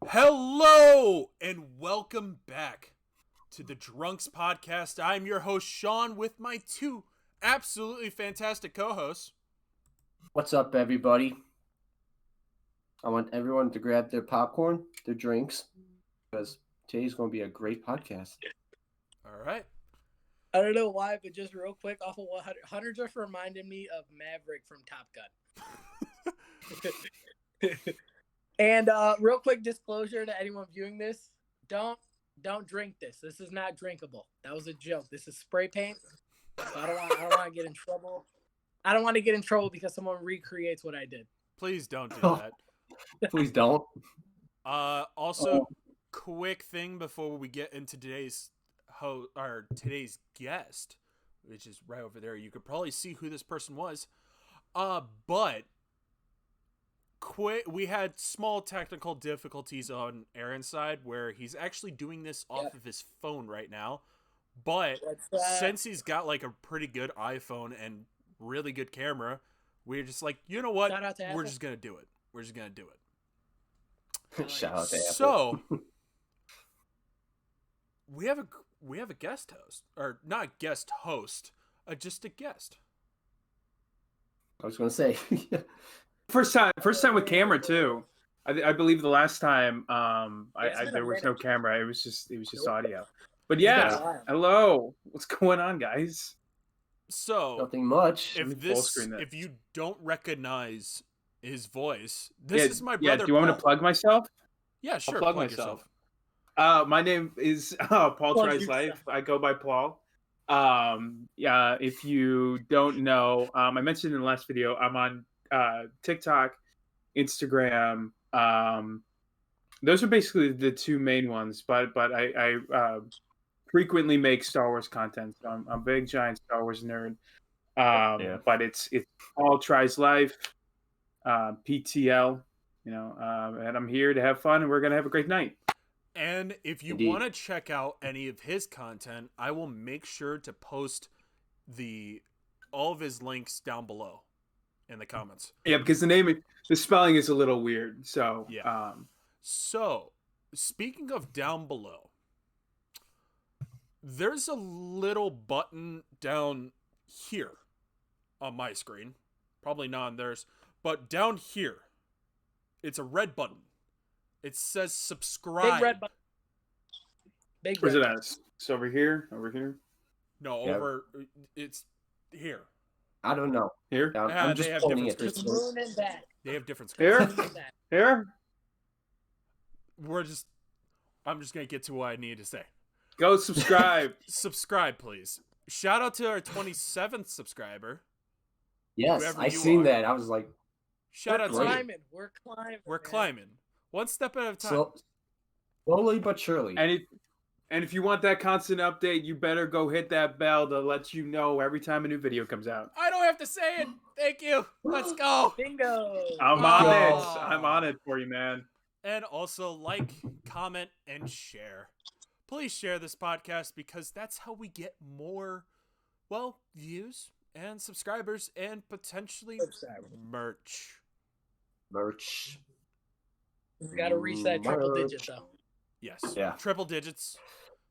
Hello and welcome back to the DRUNKS podcast. I'm your host Sean with my two absolutely fantastic co-hosts. What's up, everybody? I want everyone to grab their popcorn, their drinks, because today's going to be a great podcast. All right. I don't know why, but just real quick, off of what Hunter just reminded me of Maverick from Top Gun. And real quick disclosure to anyone viewing this: don't drink this. This is not drinkable. That was a joke. This is spray paint. So I don't want to get in trouble. I don't want to get in trouble because someone recreates what I did. Please don't do that. Please don't. Also, quick thing before we get into today's guest, which is right over there. You could probably see who this person was. But we had small technical difficulties on Aaron's side where he's actually doing this off of his phone right now. But since he's got like a pretty good iPhone and really good camera, we're just like, you know what? We're just going to do it. We're just going to do it. Shout out to Apple. So, we have a guest host, or not guest host, just a guest. I was going to say. First time with camera too. I believe the last time there was no camera. It was just audio. But yeah, hello. What's going on, guys? So nothing much. If you don't recognize his voice, this is my brother. Do you want me to plug myself? Yeah, sure. I'll plug myself. My name is Paul Tries Life. I go by Paul. If you don't know, I mentioned in the last video, I'm on TikTok, Instagram. Those are basically the two main ones, but I frequently make Star Wars content. So I'm a big giant Star Wars nerd. But it's Paul Tries Life, PTL, and I'm here to have fun, and we're gonna have a great night. And if you want to check out any of his content, I will make sure to post all of his links down below in the comments. Yeah, because the spelling is a little weird. So yeah. So speaking of down below, there's a little button down here on my screen, probably not on theirs, but down here, it's a red button. It says subscribe. Big red button. Where's it at? It's over here. Over here. No, over. It's here. I don't know. Here? I'm just pointing it. They have different screens. Here? I'm just going to get to what I need to say. Go subscribe. Subscribe, please. Shout out to our 27th subscriber. Yes, I seen that. I was like, shout out to you. We're climbing. We're climbing. One step at a time. So, slowly but surely. And if you want that constant update, you better go hit that bell to let you know every time a new video comes out. I don't have to say it. Thank you. Let's go. Bingo. I'm on it. I'm on it for you, man. And also like, comment, and share. Please share this podcast because that's how we get more, views and subscribers and potentially merch. We got to reach that triple digit, though. Yes. Yeah. Triple digits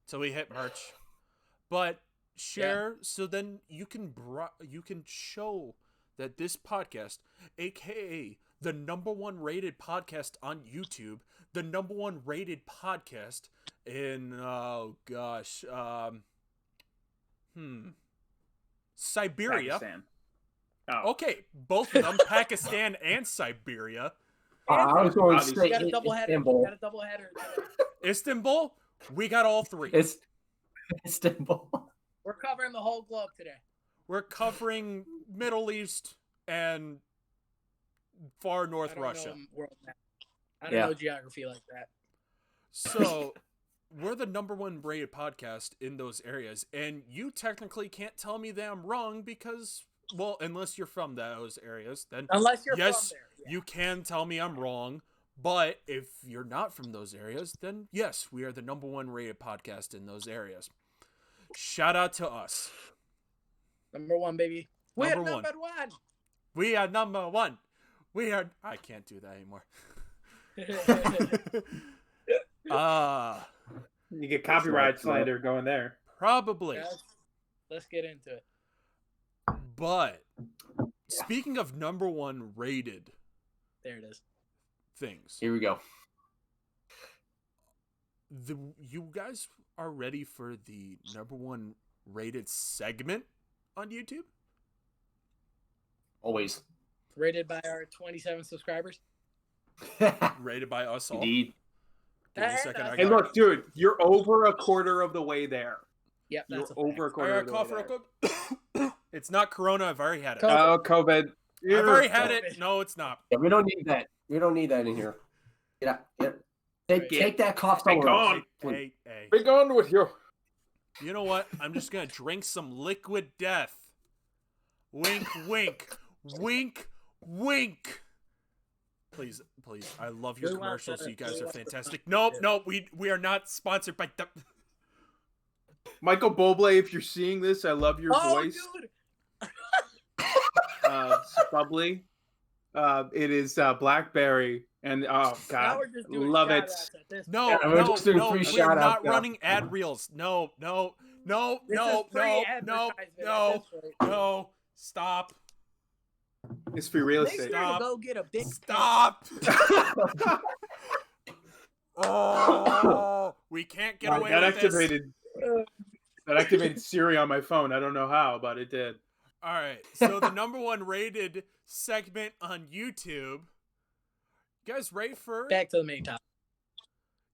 till we hit merch. But share so then you can show that this podcast, aka the #1 rated podcast on YouTube, the #1 rated podcast in Siberia. Pakistan. Oh. Okay, both of them, Pakistan and Siberia. I was going to say Istanbul. Istanbul? We got all three. It's Istanbul. We're covering the whole globe today. We're covering Middle East and far north Russia. I don't know geography like that. So, we're the #1 rated podcast in those areas, and you technically can't tell me that I'm wrong because, unless you're from those areas, then unless you're from there. Yeah. You can tell me I'm wrong, but if you're not from those areas, then yes, we are the #1 rated podcast in those areas. Shout out to us. #1, baby. We're number one. We are #1. I can't do that anymore. You get copyright slander going there. Probably. Let's get into it. But speaking of number one rated, there it is. Things. Here we go. You guys are ready for the number one rated segment on YouTube? Always. Rated by our 27 subscribers. Rated by us all. Indeed. Give me a second. Hey, look, dude, you're over a quarter of the way there. Yep, that's you're over a quarter of the way there. Real quick. It's not Corona. I've already had it. Oh, COVID. I've already had it. No, it's not. Yeah, we don't need that. We don't need that in here. Yeah. Take that cough somewhere else. Hey. Be gone with you. You know what? I'm just gonna drink some liquid death. Wink, wink, wink, wink. Please. I love your commercials. You guys are fantastic. Nope. We are not sponsored by. Michael Bublé, if you're seeing this, I love your voice. Dude. It's bubbly. It is Blackberry, and oh god, love it. No, we're not running ad reels. No. Stop. It's free real estate. Stop. Go get a big Stop. Oh, we can't get away with this. That activated Siri on my phone. I don't know how, but it did. All right. So the number one rated segment on YouTube. You guys ready for? Back to the main topic.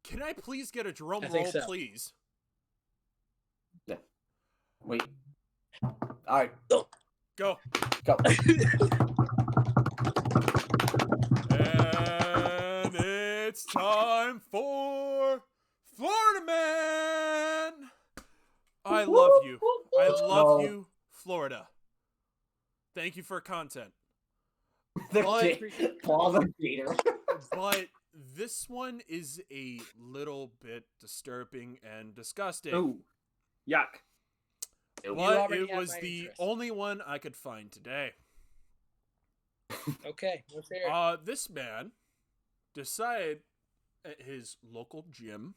Can I please get a drum roll, please? Yeah. Wait. All right. Go. And it's time for Florida Man. I love you. I love you, Florida. Thank you for content. Paul the Gator. But this one is a little bit disturbing and disgusting. Ooh, yuck. But it was the only one I could find today. Okay, let's hear it. This man decided at his local gym,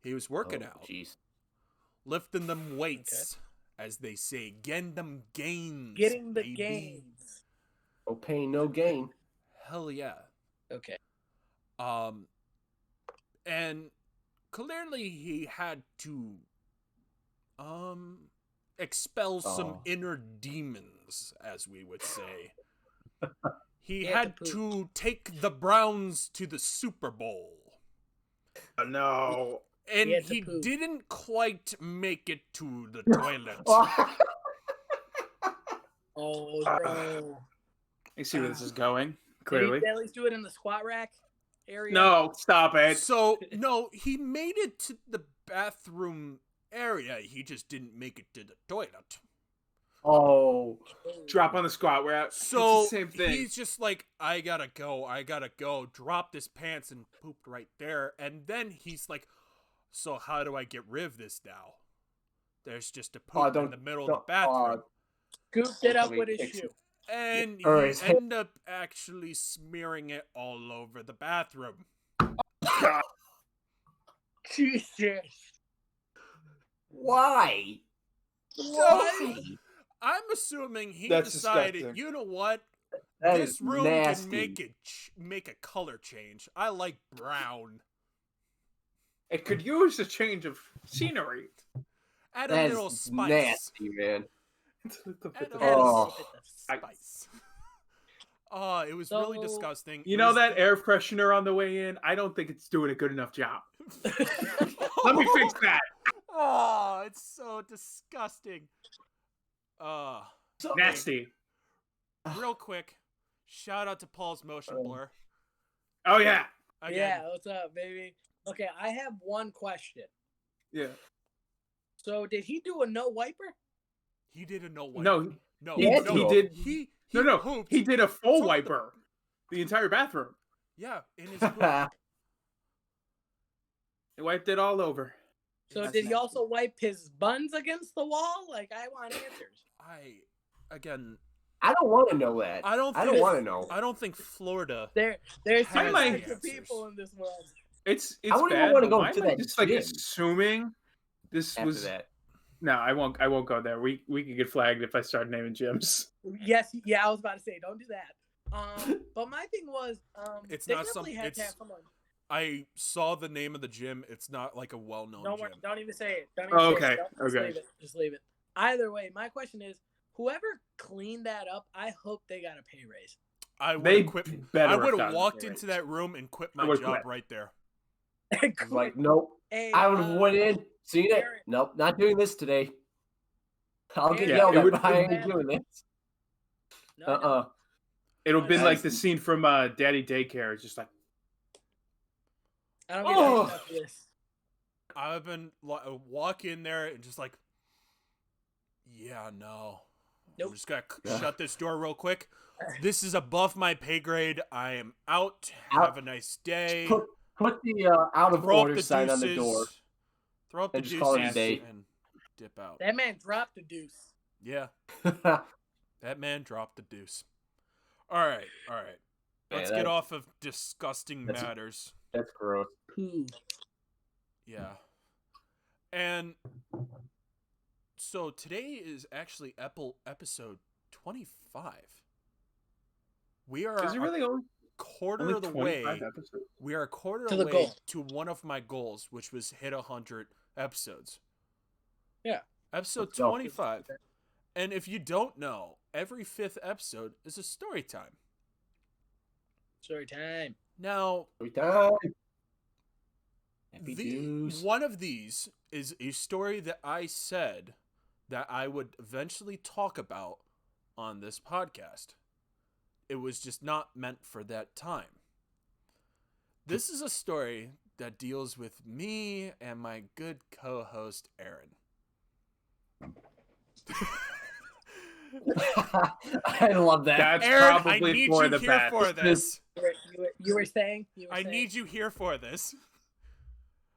he was working out. Jeez. Lifting them weights, as they say. Getting them gains. Getting the gains. No pain, no gain. Hell yeah. Okay. And clearly he had to expel some inner demons, as we would say. He had to take the Browns to the Super Bowl. Oh, no. And he didn't quite make it to the toilet. Oh, bro. I see where this is going, clearly. Did he at least do it in the squat rack area? No, stop it. So, no, he made it to the bathroom area. He just didn't make it to the toilet. Oh. Drop on the squat rack. So, it's the same thing. He's just like, I gotta go. Dropped his pants and pooped right there. And then he's like, so how do I get rid of this now? There's just a poop in the middle of the bathroom. Scooped it up with his shoe. And he ended up actually smearing it all over the bathroom. Jesus. Why? I'm assuming he That's decided, disgusting. you know what? That This is room nasty. can make a color change. I like brown. It could use a change of scenery. Add That a little is spice. nasty, man. Add a Oh. little spice. It was really disgusting. You know that air freshener on the way in? I don't think it's doing a good enough job. Let me fix that. Oh, it's so disgusting. Nasty. Real quick, shout out to Paul's motion blur. Oh, yeah. Again. Yeah, what's up, baby? Okay, I have one question. Yeah. So, did he do a no wiper? He did a no wiper. No, he did. He pooped. He did a full wiper. The entire bathroom. Yeah, in his poop. He wiped it all over. So, did he also wipe his buns against the wall? Like, I want answers. I don't want to know that. I don't want to know. I don't think Florida. There's Has two the types of answers. people in this world. It's I wouldn't bad. even want to but go why to am I that just like gym assuming this after was that. No, I won't go there. We could get flagged if I start naming gyms. Yes, yeah, I was about to say, don't do that. But my thing was, It's they not definitely some. had to have It's. someone. I saw the name of the gym. It's not like a well-known Don't gym. don't even say it. Don't even Oh, say okay, it. Just okay. leave it. Just leave it. Either way, my question is, whoever cleaned that up, I hope they got a pay raise. I would They have quit. better I have would have gotten a walked pay into raise. that room and quit I my would job quit. right there. I was like, nope. Hey, I would have went in, seen it. Aaron. Nope, not doing this today. I'll get Yeah, yelled it at would- for it would- ain't doing this. No, no. It'll have been like the Nice. scene from Daddy Daycare. It's just like, I don't get Oh. enough of this. I've been walk in there and just like, yeah, no. Nope. I'm just gonna Yeah. shut this door real quick. This is above my pay grade. I am out. Out. Have a nice day. Put the out of Throw up order the sign on the deuces. door. Throw up the And just call it a deuces day. and dip out. That man dropped the deuce. Yeah, that man dropped the deuce. All right. Let's get that- off of disgusting that's- matters. That's gross. Yeah. And so today is actually episode 25. We are is it really only quarter of the way. 25 episodes? We are a quarter To of the the way goal. to one of my goals, which was hit 100 episodes. Yeah. Episode Let's go. 25. And if you don't know, every 5th episode is a story time. Story time. Now, Every time. Happy the dues. one of these is a story that I said that I would eventually talk about on this podcast. It was just not meant for that time. This is a story that deals with me and my good co-host Aaron. I love that. That's Aaron, I probably need for you the here best. for this. You were saying. I need you here for this.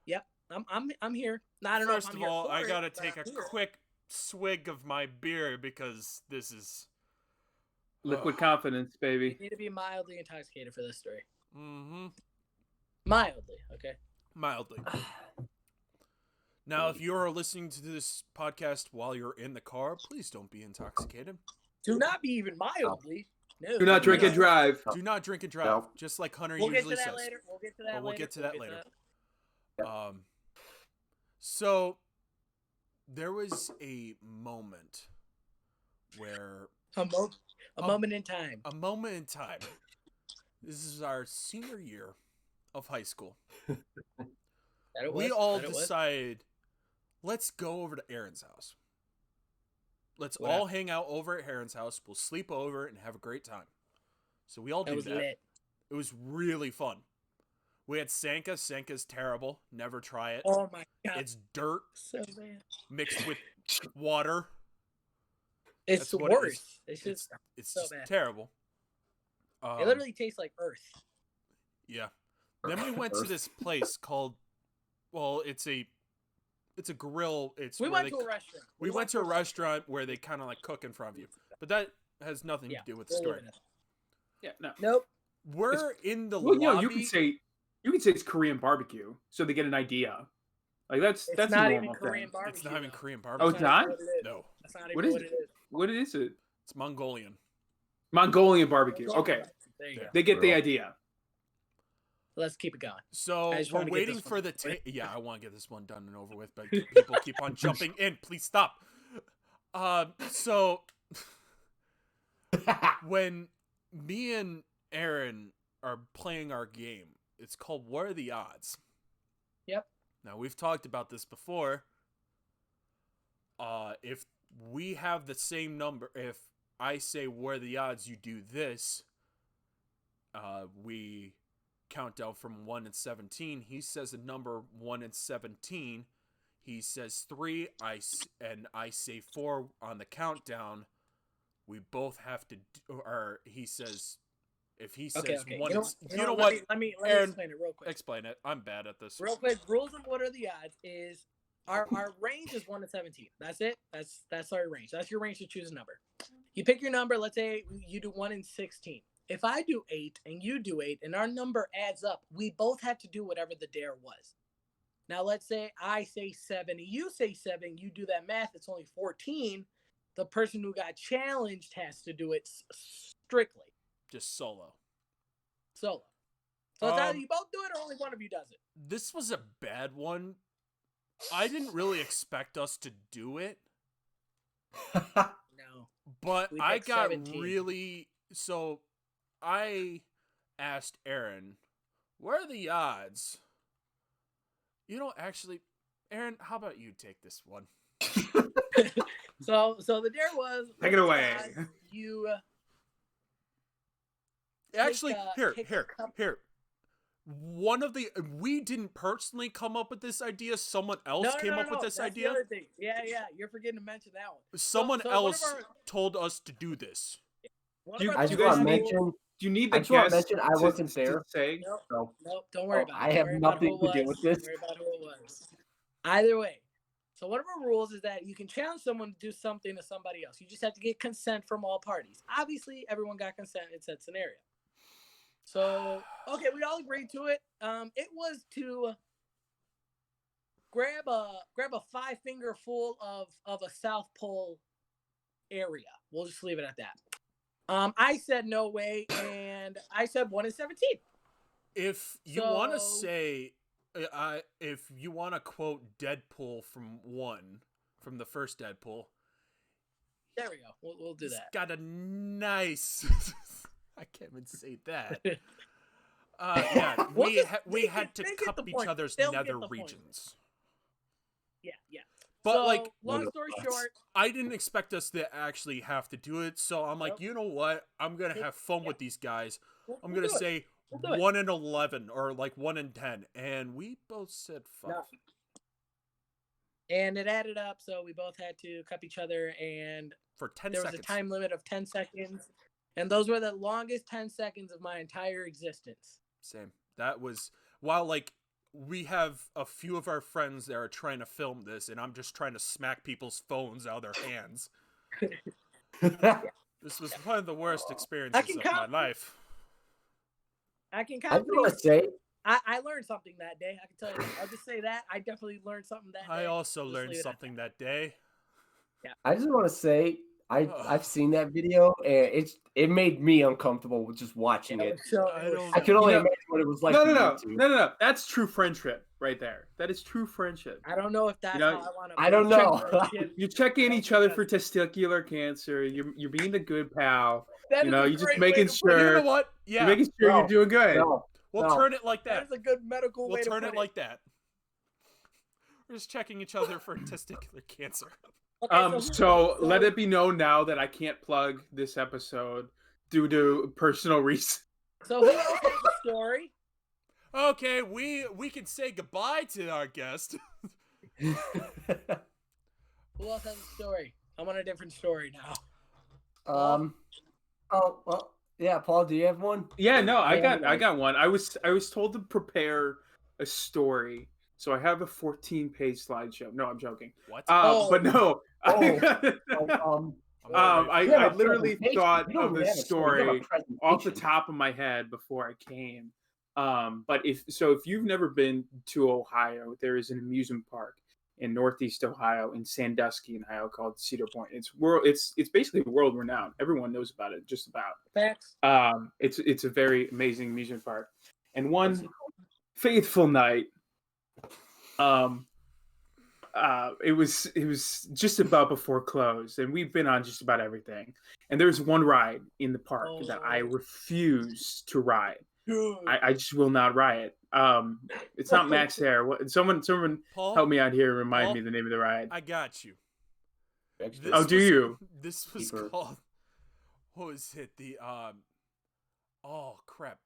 Yep. I'm here. I don't know if First I'm of here all, for I it, gotta but take a I'm here. quick swig of my beer because this is Liquid confidence, baby. You need to be mildly intoxicated for this story. mm-hmm, Mildly, okay. mildly. Now, if you are listening to this podcast while you're in the car, please don't be intoxicated. Do not be even mildly. No. Do not drink and drive. Do not drink and drive, No. just like Hunter We'll get usually to that says. later. We'll get to that But we'll later. get to that later. Yep. So there was a moment where A moment in time. a moment in time. This is our senior year of high school. That it We was, all that it was. decided, let's go over to Aaron's house. Let's What all happened? hang out over at Aaron's house. We'll sleep over and have a great time. So we all That do was that. lit. It was really fun. We had Sanka. Sanka's terrible. Never try it. Oh my god. It's dirt so bad. mixed with water. It's That's what it worse. is. It's just It's so just bad. terrible. it literally tastes like earth. Yeah. Then we went to this place called, well, it's a grill. It's We where went they, to a restaurant. we went to a restaurant where they kind of like cook in front of you, but that has nothing Yeah, to do with the we're story. leaving it. Yeah, no. Nope. We're in the Well, lobby. you could say it's Korean barbecue, so they get an idea. Like that's It's a not normal even Korean thing. barbecue. It's not even though. Korean Oh, barbecue. it's not? What it is. No, That's not even What is what it? it is. What is it? it's Mongolian. Mongolian barbecue. Okay, There you go. they get the Girl. idea. Let's keep it going. So I just we're wanna get waiting this for one the over yeah, I want to get this one done and over with, but people keep on jumping in. Please stop. So when me and Aaron are playing our game, it's called What Are the Odds? Yep. Now we've talked about this before. If we have the same number, if I say what are the odds you do this, we count down from 1 and 17. He says a number 1 and 17. He says 3. I say 4 on the countdown. We both have to, or he says, if he says Okay. 1, You you know let what? me- Let me Aaron, explain it real quick. Explain it. I'm bad at this. Real quick, rules of what are the odds is our range is 1 to 17. That's it. That's our range. That's your range to choose a number. You pick your number. Let's say you do 1 in 16. if I do 8 and you do 8 and our number adds up, we both have to do whatever the dare was. Now, let's say I say 7 and you say 7, you do that math, it's only 14. The person who got challenged has to do it strictly. Just solo. Solo. So it's either you both do it or only one of you does it. This was a bad one. I didn't really expect us to do it. No. But I got 17. really... So, I asked Aaron, what are the odds? You know, actually, Aaron, how about you take this one? So the dare was... Take it away. You... Actually, here. One of the... We didn't personally come up with this idea. Someone else came up with this That's idea. The other thing. Yeah. You're forgetting to mention that one. Someone else told us to do this. I just want to mention... Do you need the guest I wasn't there. Say? Nope, don't worry about it. I have nothing to do with this. Don't worry about who it was. Either way. So one of our rules is that you can challenge someone to do something to somebody else. You just have to get consent from all parties. Obviously, everyone got consent in said scenario. So, okay, we all agreed to it. It was to grab a 5-finger full of a South Pole area. We'll just leave it at that. I said no way, and I said 1 in 17. If you want to say, if you want to quote Deadpool from the first Deadpool. There we go. We'll do that. Got a nice... I can't even say that. Yeah, we had to cup each other's nether regions. Yeah. But so, long story short, I didn't expect us to actually have to do it, so I'm like, you know what? I'm gonna have fun with these guys. I'm gonna say 1 in 11 or like 1 in 10, and we both said 5. No. And it added up, so we both had to cup each other, and for 10 there seconds. was a time limit of 10 seconds, and those were the longest 10 seconds of my entire existence. Same. That was while like. We have a few of our friends that are trying to film this, and I'm just trying to smack people's phones out of their hands. This was one of the worst experiences of my life. I can I want to say... I learned something that day. I can tell you. I'll just say that. I definitely learned something that day. I also learned something that day. Yeah. I just want to say... I've seen that video, and it made me uncomfortable with just watching it. I could only imagine what it was like. No. That's true friendship right there. That is true friendship. I don't know if that's how I want to. I don't know. You check in each other for testicular cancer. You're being the good pal. You're just making sure. You know what? Yeah. You're making sure you're doing good. We'll turn it like that. That's a good medical way to put it. We'll turn it like that. We're just checking each other for testicular cancer. Okay, so let it be known now that I can't plug this episode due to personal reasons. So who else has a story? Okay, we can say goodbye to our guest. Who else has a story? I'm on a different story now. Oh well, yeah. Paul, do you have one? Yeah, no, I got one. I was told to prepare a story. So I have a 14-page slideshow. No, I'm joking. What? But no. I literally thought of this story off the top of my head before I came. But if you've never been to Ohio, there is an amusement park in Northeast Ohio in Sandusky, Ohio, called Cedar Point. It's basically world renowned. Everyone knows about it, just about. Facts. It's a very amazing amusement park. And one faithful night, it was just about before close, and we've been on just about everything. And there's one ride in the park that I refuse to ride. I just will not ride it. It's not Max Air. Someone Paul, help me out here and remind me the name of the ride. I got you. This was called, what was it? Oh crap.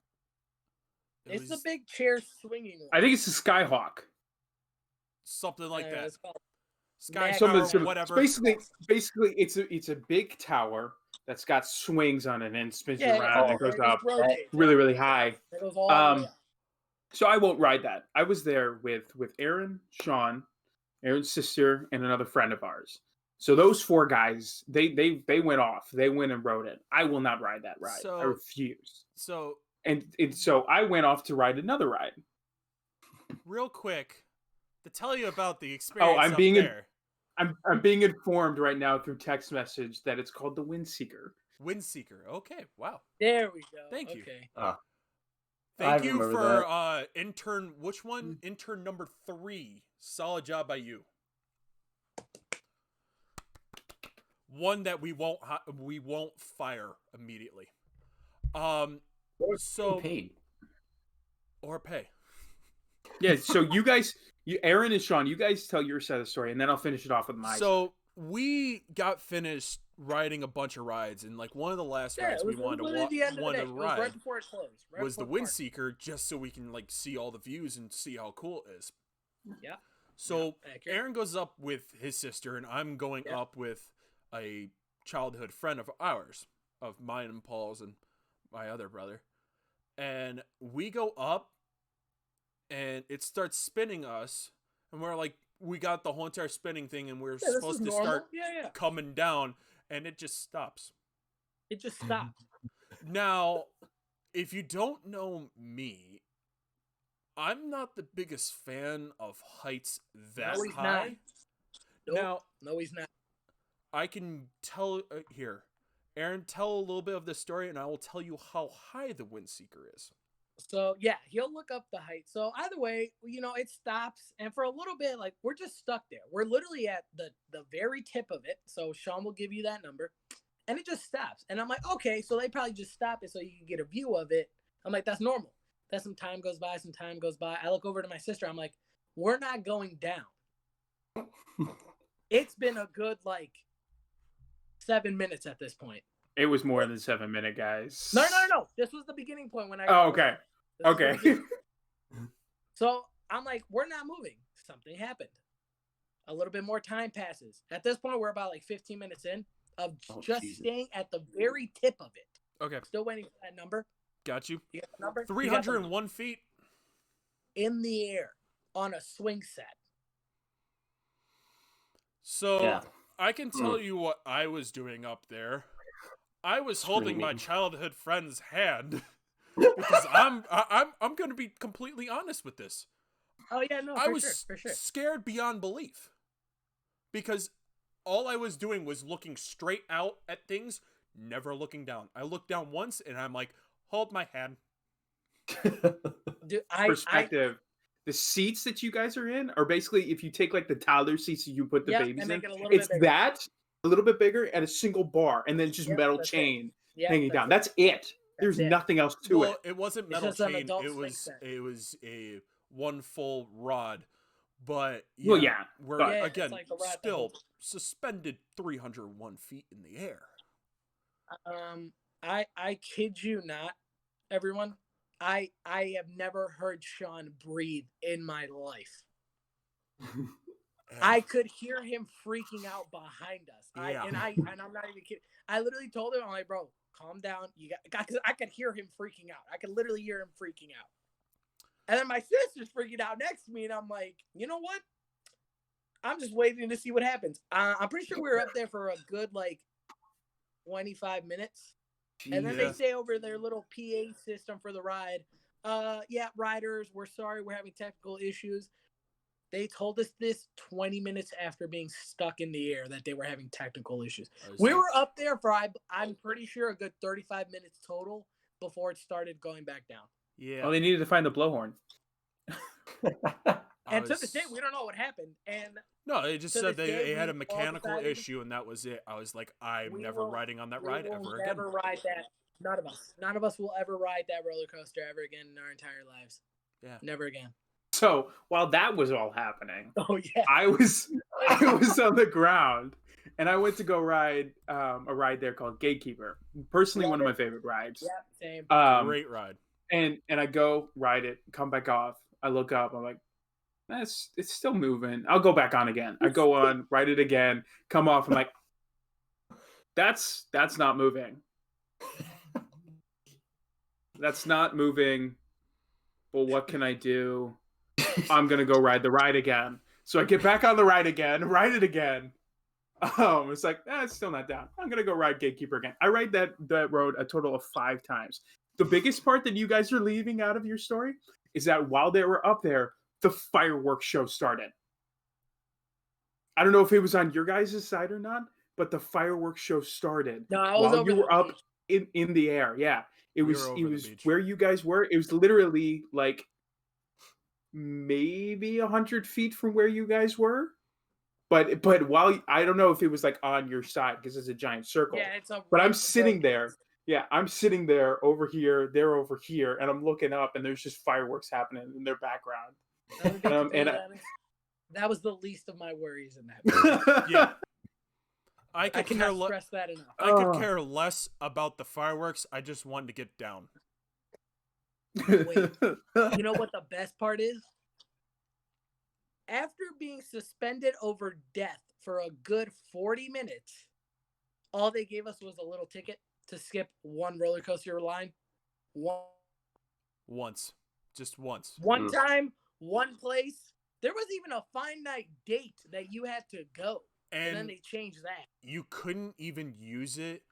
It's a big chair swinging one. I think it's the Skyhawk. Something like that. Sky Tower, whatever. Basically, it's a big tower that's got swings on it and spins around and goes up really, really high. It goes all the way up. So I won't ride that. I was there with Aaron, Sean, Aaron's sister, and another friend of ours. So those 4 guys, they went off. They went and rode it. I will not ride that ride. I refuse. So so I went off to ride another ride. Real quick, to tell you about the experience I'm being informed right now through text message that it's called the Windseeker. Windseeker. Okay, wow. There we go. Thank you. Okay. Thank you for intern. Which one? Intern number 3. Solid job by you. One that we won't fire immediately. So paid or pay. Yeah. So you guys, Aaron and Sean, you guys tell your side of the story, and then I'll finish it off with my. So we got finished riding a bunch of rides, and like one of the last rides we wanted to ride right before it closed. Was the Windseeker, just so we can like see all the views and see how cool it is. Yeah. So Aaron goes up with his sister, and I'm going up with a childhood friend of ours, of mine and Paul's and my other brother. And we go up, and it starts spinning us, and we're like, we got the whole entire spinning thing, and we're supposed to start coming down, and it just stops. It just stopped. Now, if you don't know me, I'm not the biggest fan of heights that high. Nope. No, he's not. I can tell here. Aaron, tell a little bit of the story, and I will tell you how high the Windseeker is. So, yeah, he'll look up the height. So, either way, it stops. And for a little bit, like, we're just stuck there. We're literally at the very tip of it. So, Sean will give you that number. And it just stops. And I'm like, okay, so they probably just stop it so you can get a view of it. I'm like, that's normal. Then some time goes by. I look over to my sister. I'm like, we're not going down. It's been a good, 7 minutes at this point. It was more than 7 minutes, guys. No. This was the beginning point when I. Oh, okay. Okay. So I'm like, we're not moving. Something happened. A little bit more time passes. At this point, we're about 15 minutes in of staying at the very tip of it. Okay. Still waiting for that number. Got you. You got the number? 301 feet. In the air on a swing set. So I can tell you what I was doing up there. I was holding my childhood friend's hand because I'm going to be completely honest with this. Oh yeah, no, I was for sure. scared beyond belief because all I was doing was looking straight out at things, never looking down. I looked down once and I'm like, hold my hand. Dude, Perspective. The seats that you guys are in are basically, if you take the toddler seats that you put the babies in, it's that a little bit bigger and a single bar, and then just metal chain hanging down. That's it. There's nothing else to it. It wasn't metal chain. It was a one full rod. But we're again still suspended 301 feet in the air. I kid you not, everyone. I have never heard Sean breathe in my life. I could hear him freaking out behind us. And I'm not even kidding. I literally told him, I'm like, bro, calm down. Because I could hear him freaking out. I could literally hear him freaking out. And then my sister's freaking out next to me, and I'm like, you know what? I'm just waiting to see what happens. I'm pretty sure we were up there for a good 25 minutes. And then they say over their little PA system for the ride, riders, we're sorry, we're having technical issues. They told us this 20 minutes after being stuck in the air that they were having technical issues. We were up there for, I'm pretty sure, a good 35 minutes total before it started going back down. Yeah. Well, they needed to find the blowhorn. And to this day, we don't know what happened. And no, they just said they had a mechanical issue, and that was it. I was like, I'm never riding on that ride ever again. Never ride that. None of us will ever ride that roller coaster ever again in our entire lives. Yeah, never again. So while that was all happening, I was on the ground, and I went to go ride a ride there called Gatekeeper. Personally, one of my favorite rides. Yeah, same. Great ride. And I go ride it, come back off. I look up, I'm like, it's still moving. I'll go back on again. I go on, ride it again, come off. I'm like, that's not moving. That's not moving. Well, what can I do? I'm gonna go ride the ride again. So I get back on the ride again, ride it again. It's like, it's still not down. I'm gonna go ride Gatekeeper again. I ride that road a total of 5 times. The biggest part that you guys are leaving out of your story is that while they were up there, the fireworks show started. I don't know if it was on your guys' side or not, but the fireworks show started while you were up in the air. Yeah, it was where you guys were. It was literally like maybe 100 feet from where you guys were. But while I don't know if it was like on your side because it's a giant circle. Yeah, but I'm sitting there. Yeah, I'm sitting there over here, they're over here, and I'm looking up, and there's just fireworks happening in their background. That was the least of my worries in that. Yeah. I cannot stress that enough. I could care less about the fireworks. I just wanted to get down. Wait, you know what the best part is? After being suspended over death for a good 40 minutes, all they gave us was a little ticket to skip one roller coaster line. Once. Just once. One time, one place. There was even a finite date that you had to go. And then they changed that. You couldn't even use it.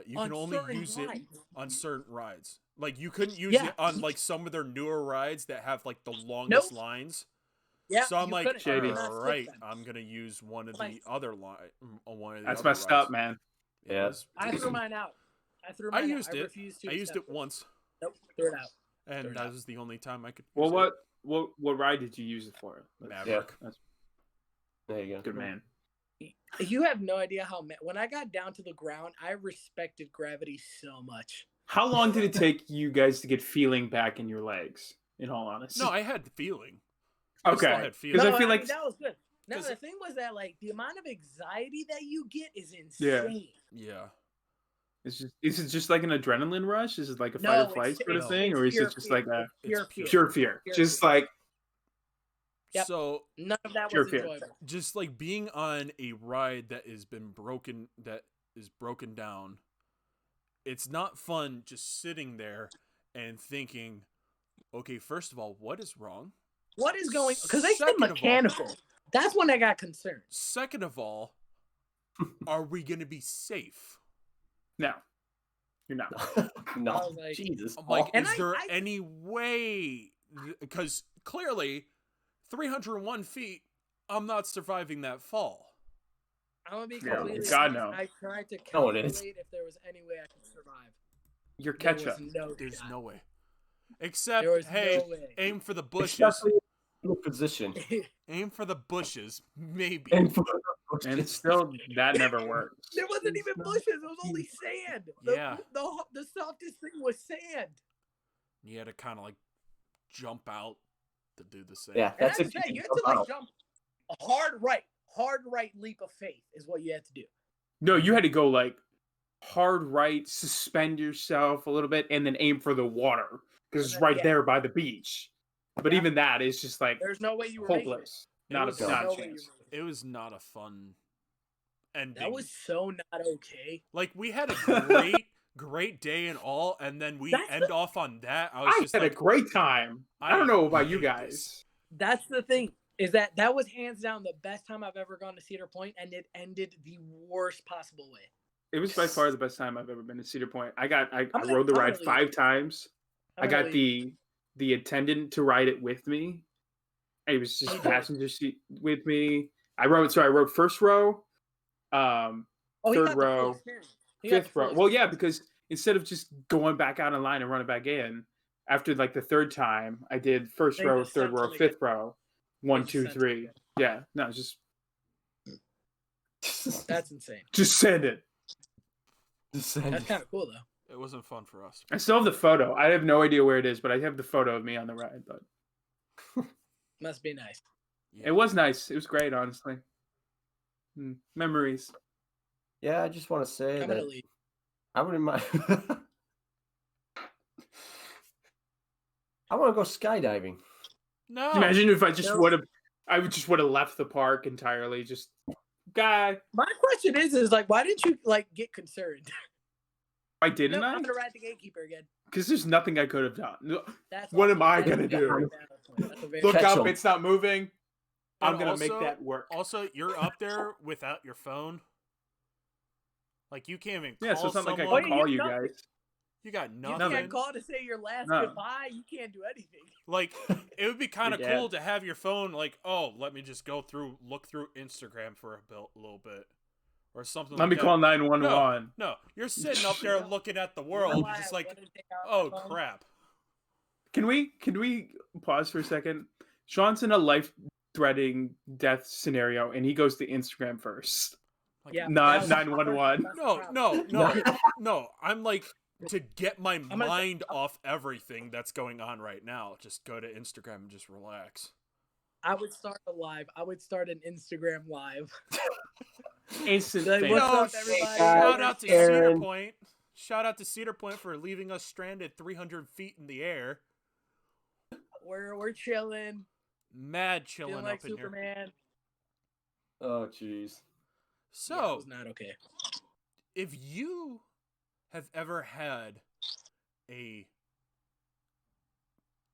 You can only use it on certain rides. Like, you couldn't use it on, like, some of their newer rides that have, like, the longest lines. Yeah, so I'm like, all right, I'm going to use one of the other lines. That's messed up, man. Yeah. I threw mine out. I used it. I used it once. Nope, threw it out. And that was the only time I could use it. What ride did you use it for? Maverick. Yeah. There you go. Good man. You have no idea how when I got down to the ground, I respected gravity so much. How long did it take you guys to get feeling back in your legs? In all honesty, no, I had the feeling. Okay, because I feel like that was good. Now the thing was that like the amount of anxiety that you get is insane. Yeah. Is it just like an adrenaline rush? Is it like a fight or flight sort of thing, or is it just like a pure fear? Just like. Yep. So none of that was enjoyable. Just like being on a ride that has been broken, that is broken down. It's not fun just sitting there and thinking, okay, first of all, what is wrong? What is going? Because they said mechanical. That's when I got concerned. Second of all, are we going to be safe? No, you're not. No, Jesus. I'm like, is there any way? Because clearly, 301 feet, I'm not surviving that fall. I'm gonna be completely honest. God, no. I tried to calculate if there was any way I could survive. You're ketchup. There's no way. Except, hey, aim for the bushes. Position. Aim for the bushes, maybe. And still, that never worked. There wasn't even bushes. It was only sand. The softest thing was sand. You had to kind of like jump out to do the same. Yeah, that's it. You had to like jump a hard right leap of faith is what you had to do. No, you had to go like hard right, suspend yourself a little bit, and then aim for the water because it's right there by the beach. But even that is just like there's no way you were hopeless. Not a chance. It was not a fun ending. That was so not okay. Like we had a great day and all, and then we end off on that. I had a great time. I don't know about you guys. That's the thing, is that was hands down the best time I've ever gone to Cedar Point, and it ended the worst possible way. It was by far the best time I've ever been to Cedar Point. I rode the ride 5 times. I got the attendant to ride it with me. It was just passenger seat with me. I rode first row, third row, fifth row. Well, yeah, because instead of just going back out in line and running back in, after like the third time, I did first row, third row, fifth row, 1, 2, 3. Yeah, no, just that's insane. Just send it. That's kind of cool though. It wasn't fun for us. I still have the photo. I have no idea where it is, but I have the photo of me on the ride. But must be nice. Yeah. It was nice. It was great, honestly. Memories. Yeah, I just want to say that I wouldn't mind. I want to go skydiving. No. Imagine if I would have left the park entirely. Just guy. My question is like, why didn't you like get concerned? Why didn't I? I'm gonna ride the Gatekeeper again. Because there's nothing I could have done. What am I gonna do? Look up, it's not moving. I'm gonna make that work. Also, you're up there without your phone. Like you can't even call Yeah, so it's not someone. like I can call you guys. You got You nothing. can't call to say your last No. goodbye. You can't do anything. Like it would be kind of Yeah. cool to have your phone. Like, oh, let me just look through Instagram for a little bit, or something. Let me call 911. No, you're sitting up there looking at the world, just like, oh crap. Can we pause for a second? Sean's in a life-threatening death scenario, and he goes to Instagram first. Like, Yeah, not that was- 911. No. I'm like, to get my mind off everything that's going on right now, just go to Instagram and just relax. I would start a live. I would start an Instagram live. Instant Like, fame. what's Yo, up, everybody? shout out to Aaron. Cedar Point. Shout out to Cedar Point for leaving us stranded 300 feet in the air. We're chilling. Mad chilling Feeling like up in here. Superman. Oh, jeez. So, Yeah, it was not okay. if you have ever had a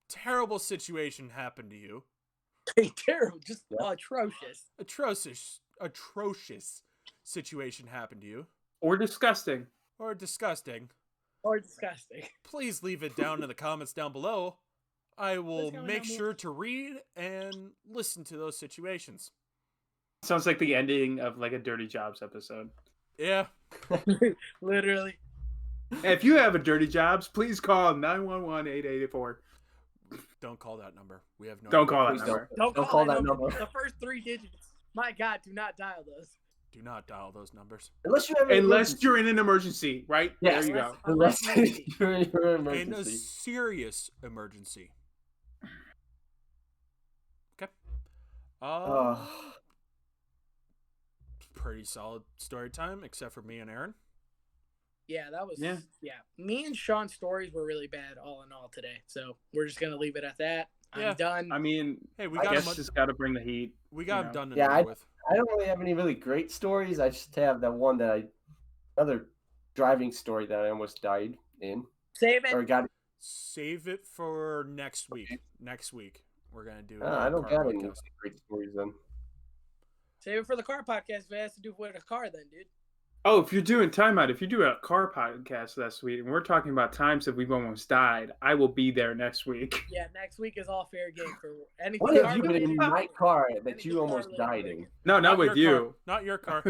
terrible situation happen to you, Terrible, just Yeah. atrocious. atrocious situation happen to you, Or disgusting. or disgusting, Or disgusting. please leave it down in the comments down below. I will comment make down below. sure to read and listen to those situations. Sounds like the ending of like a Dirty Jobs episode. Yeah. Literally. If you have a Dirty Jobs, please call 911-8884. Don't call that number. We have no Don't idea. call that Please number. Don't Don't call call that that number. number. The first 3 digits. My God, do not dial those. Do not dial those numbers. Unless you have an Unless emergency. you're in an emergency, right? Yes. There you go. Unless Unless you're in an In a emergency. serious emergency. Okay. Oh. Pretty solid story time, except for me and Aaron. Yeah, that was. Yeah. Yeah. Me and Sean's stories were really bad, all in all, today. So we're just gonna leave it at that. Yeah. I'm done. I mean, Hey, we I got guess him. just got to bring the heat. We got you him know. done and Yeah, over with. I don't really have any really great stories. I just have that one another driving story that I almost died in. Save it. Or got. Save it for next week. Next week, we're gonna do. I don't car got any podcast. great stories then. Save it for the car podcast. If it has to do with a car, then, dude. Oh, if you're doing timeout, if you do a car podcast this week, and we're talking about times that we've almost died, I will be there next week. Yeah, next week is all fair game for anything. What have car you been in related. my car that Anything you car almost related, died bring in? it. No, not with your you. car. Not your car.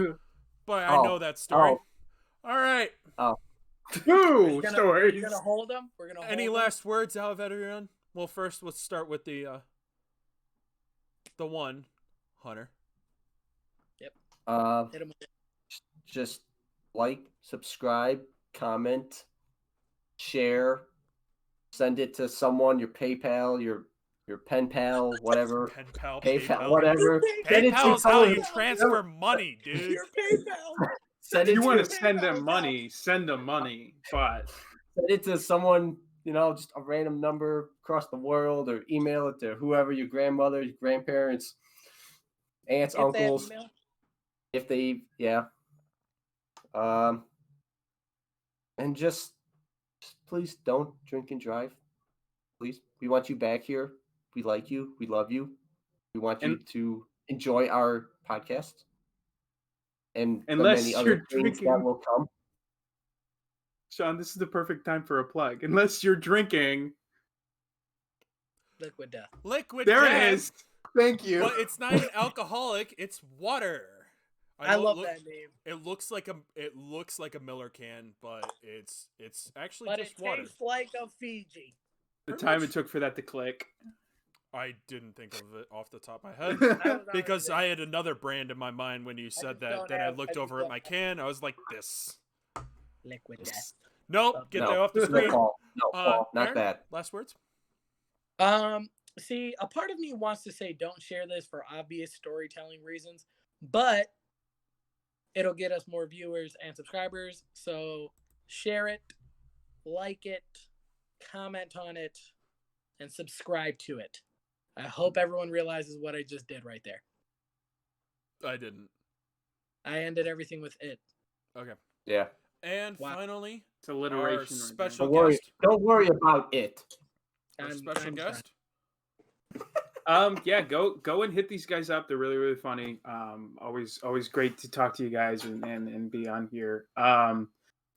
But I Oh. know that story. Oh. All right. Woo! We're Stories. gonna hold them. We're gonna. Any hold 'em. last words out of everyone? Well, first let's start with the one, Hunter. Hit 'em with it. Just like, subscribe, comment, share, send it to someone, your PayPal, your pen pal, whatever. Pen pal, PayPal, whatever. Send it to PayPal's how someone. you transfer money, dude. Your PayPal. Send If it you want to to send them money, send them money. But send it to someone, just a random number across the world, or email it to whoever, your grandmother, your grandparents, aunts, If they have uncles. email. If they, yeah. And just please don't drink and drive. Please, we want you back here. We like you. We love you. We want you to enjoy our podcast and the Unless many other you're things drinking- that will come. Sean, this is the perfect time for a plug. Unless you're drinking, Liquid death. Liquid there death, it is. Thank you. But it's not an alcoholic. It's water. I know love it look- that name. It looks like a Miller can, but it's actually But just it water. tastes like a Fiji. The Pretty time much. it took for that to click. I didn't think of it off the top of my head I was because already I had another brand in my mind when you said just that. don't Then I have- looked I just over at don't my have- can. I was like, this. there. Liquid death. Nope, get No. that off the No, screen. Paul. No, Paul. Not Aaron, that. Last words. See, a part of me wants to say don't share this for obvious storytelling reasons, but it'll get us more viewers and subscribers. So share it, like it, comment on it, and subscribe to it. I hope everyone realizes what I just did right there. I didn't. I ended everything with it. Okay. Yeah. And Wow. finally, It's alliteration. our right there. special Don't worry. guest. Don't worry about it. Our I'm special done. guest. Yeah, go and hit these guys up. They're really, really funny. Always great to talk to you guys and be on here.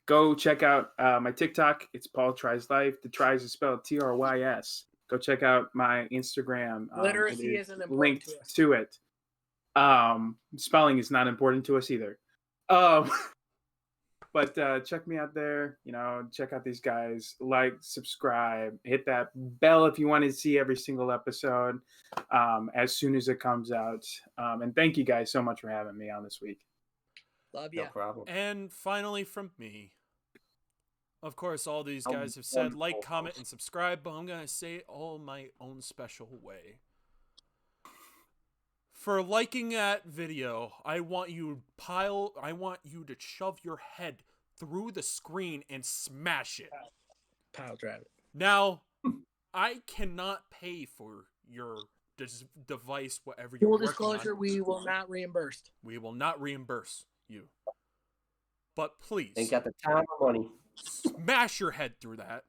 Go check out my TikTok. It's Paul Tries Life. The tries is spelled TRYS. Go check out my Instagram. Literacy it is isn't important linked to us. to it. Spelling is not important to us either. But check me out there. Check out these guys. Like, subscribe, hit that bell if you want to see every single episode as soon as it comes out. And thank you guys so much for having me on this week. Love you. No problem. And finally, from me, of course, all these guys have said like, comment, and subscribe, but I'm gonna say it all my own special way. For liking that video, I want you to shove your head through the screen and smash it. Pile drive it. Now, I cannot pay for your device, whatever you're Full working disclosure, on. we will not reimburse. We will not reimburse you. But please, Ain't got the time or money. smash your head through that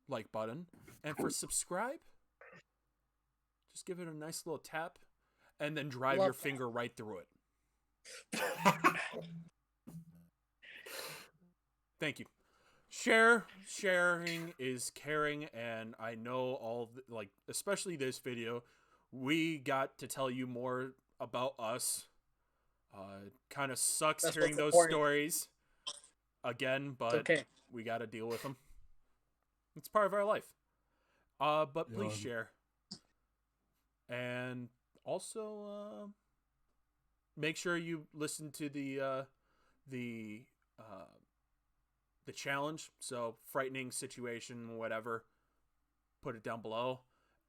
like button. And for subscribe, just give it a nice little tap. And then drive your finger right through it. Thank you. Sharing is caring, and I know especially this video, we got to tell you more about us. Kind of sucks hearing those stories again, but we got to deal with them. It's part of our life. But please share. And also, make sure you listen to the challenge. So, frightening situation, whatever. Put it down below,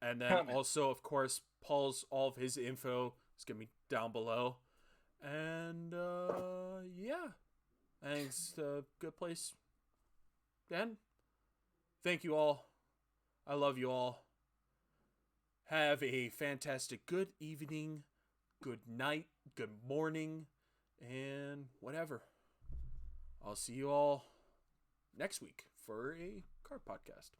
and then also, of course, all of his info is gonna be down below. And yeah, I think it's a good place. Then, thank you all. I love you all. Have a fantastic good evening, good night, good morning, and whatever. I'll see you all next week for a card podcast.